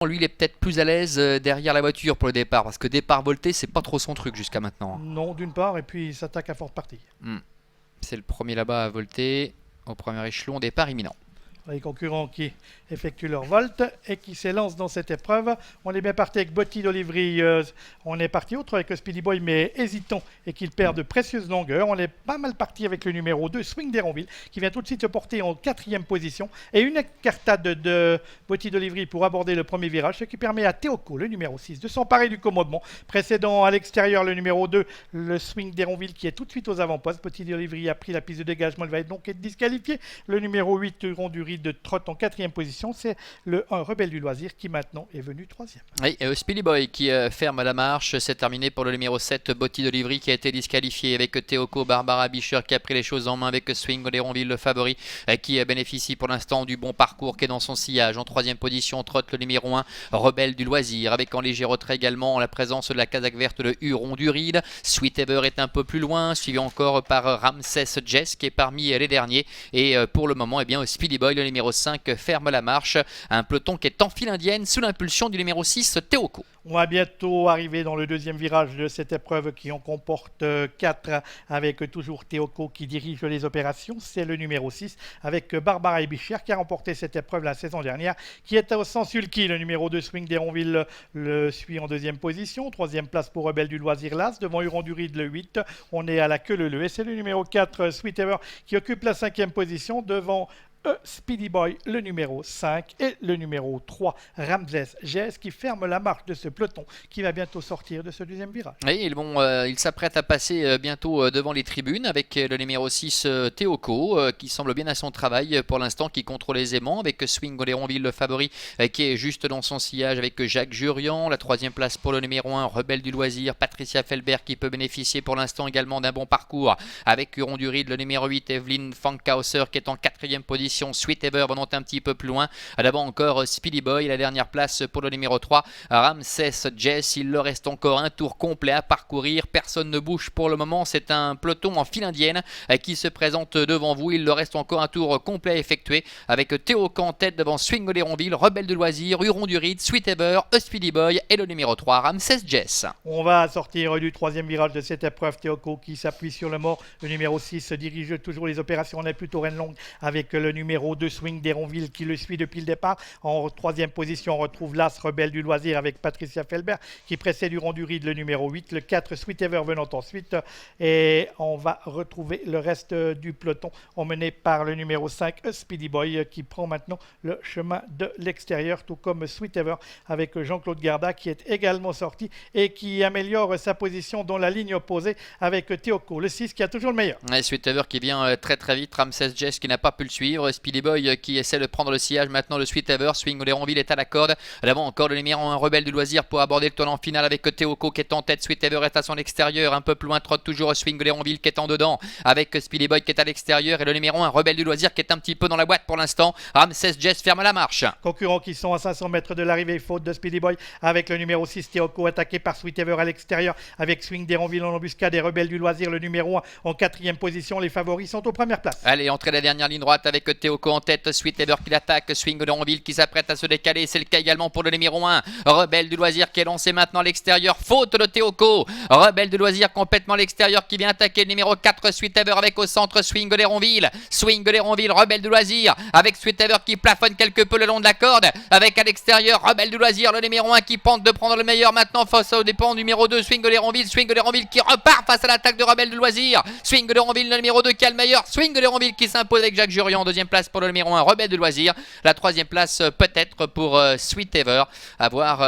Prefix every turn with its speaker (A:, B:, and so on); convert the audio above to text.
A: Lui, il est peut-être plus à l'aise derrière la voiture pour le départ, parce que départ volté, c'est pas trop son truc jusqu'à maintenant.
B: Non, d'une part, et puis il s'attaque à forte partie.
A: C'est le premier là-bas à volter, au premier échelon, départ imminent.
B: Les concurrents qui effectuent leur volte et qui s'élancent dans cette épreuve. On est bien parti avec Botti d'Olivry. On est parti autre avec le Speedy Boy, mais hésitant et qu'il perd de précieuses longueurs. On est pas mal parti avec le numéro 2, Swing d'Héronville, qui vient tout de suite se porter en 4e position. Et une écartade de Botti d'Olivry pour aborder le premier virage, ce qui permet à Théoco, le numéro 6, de s'emparer du commodement. Précédant à l'extérieur le numéro 2, le Swing d'Héronville, qui est tout de suite aux avant-postes. Botti d'Olivry a pris la piste de dégagement, il va donc être disqualifié. Le numéro 8, Rondury de Trotte en 4e position, c'est le 1 Rebelle du Loisir qui maintenant est venu 3e.
A: Oui, Speedy Boy qui ferme la marche, c'est terminé pour le numéro 7, Botti d'Olivry qui a été disqualifié avec Théoco, Barbara Bischer qui a pris les choses en main avec Swing d'Héronville, le favori, qui bénéficie pour l'instant du bon parcours qui est dans son sillage. En 3e position, trotte le numéro 1, Rebelle du Loisir, avec en léger retrait également la présence de la casaque verte de Huron du Ride. Sweet Ever est un peu plus loin, suivi encore par Ramsès Jess qui est parmi les derniers. Et pour le moment, eh bien, Speedy Boy, le numéro 5, ferme la marche. Un peloton qui est en file indienne sous l'impulsion du numéro 6, Théoco.
B: On va bientôt arriver dans le deuxième virage de cette épreuve qui en comporte 4 avec toujours Théoco qui dirige les opérations. C'est le numéro 6 avec Barbara Ebicher qui a remporté cette épreuve la saison dernière, qui est au sens sulky. Le numéro 2 Swing d'Héronville le suit en 2e position. 3e place pour Rebelle du Loisir Las devant Huron du Ride le 8. On est à la queue leu. Et c'est le numéro 4 Sweet Ever qui occupe la 5e position devant Speedy Boy, le numéro 5 et le numéro 3, Ramsès Jess, qui ferme la marche de ce peloton qui va bientôt sortir de ce deuxième virage.
A: Oui, bon, il s'apprête à passer bientôt devant les tribunes avec le numéro 6, Théoco, qui semble bien à son travail pour l'instant, qui contrôle aisément avec Swing d'Héronville, le favori, qui est juste dans son sillage avec Jacques Jurian. La 3e place pour le numéro 1, Rebelle du Loisir, Patricia Felbert, qui peut bénéficier pour l'instant également d'un bon parcours avec Huron du Ride, le numéro 8, Evelyne Fankhauser, qui est en 4e position. Sweet Ever venant un petit peu plus loin. D'abord encore Speedy Boy, la dernière place pour le numéro 3, Ramsès Jess. Il leur reste encore un tour complet à parcourir. Personne ne bouge pour le moment. C'est un peloton en file indienne qui se présente devant vous. Il leur reste encore un tour complet à effectuer avec Théoco en tête devant Swing d'Héronville, Rebelle de Loisir, Huron du Ride, Sweet Ever, Speedy Boy et le numéro 3, Ramsès Jess.
B: On va sortir du 3e virage de cette épreuve. Théoco qui s'appuie sur le mort. Le numéro 6 dirige toujours les opérations. On est plutôt reine longue avec le numéro 2 Swing d'Héronville qui le suit depuis le départ. En 3e position, on retrouve l'As Rebelle du Loisir avec Patricia Felbert qui précède Huron du Ride, le numéro 8, le 4 Sweet Ever venant ensuite. Et on va retrouver le reste du peloton emmené par le numéro 5 Speedy Boy qui prend maintenant le chemin de l'extérieur, tout comme Sweet Ever avec Jean-Claude Garda qui est également sorti et qui améliore sa position dans la ligne opposée avec Théoco, le 6 qui a toujours le meilleur.
A: Et Sweet Ever qui vient très très vite, Ramsès Jess qui n'a pas pu le suivre, Speedy Boy qui essaie de prendre le sillage maintenant de Sweet Ever. Swing d'Héronville est à la corde. D'avant encore le numéro 1 Rebelle du Loisir pour aborder le tournant final avec Théoco qui est en tête. Sweet Ever est à son extérieur, un peu plus loin trotte toujours Swing d'Héronville qui est en dedans avec Speedy Boy qui est à l'extérieur et le numéro 1 Rebelle du Loisir qui est un petit peu dans la boîte pour l'instant. Ramsès Jess ferme la marche.
B: Concurrents qui sont à 500 mètres de l'arrivée, faute de Speedy Boy avec le numéro 6 Théoco attaqué par Sweet Ever à l'extérieur avec Swing d'Héronville en embuscade et Rebelle du Loisir le numéro 1 en 4e position. Les favoris sont aux premières places.
A: Allez, entrée la dernière ligne droite avec Théoco en tête, Sweet Ever qui l'attaque, Swing d'Héronville qui s'apprête à se décaler, c'est le cas également pour le numéro 1, Rebelle du Loisir qui est lancé maintenant à l'extérieur, faute de Théoco, Rebelle du Loisir complètement à l'extérieur qui vient attaquer le numéro 4 Sweet Ever avec au centre Swing d'Héronville, Rebelle du Loisir avec Sweet Ever qui plafonne quelque peu le long de la corde, avec à l'extérieur Rebelle du Loisir, le numéro 1 qui tente de prendre le meilleur maintenant face au dépend numéro 2 Swing d'Héronville qui repart face à l'attaque de Rebelle du Loisir, Swing d'Héronville le numéro 2 qui a le meilleur, Swing d'Héronville qui s'impose avec Jacques Jurian en 2e place pour le numéro 1 Rebelle du Loisir, la 3e place peut-être pour Sweet Ever, à voir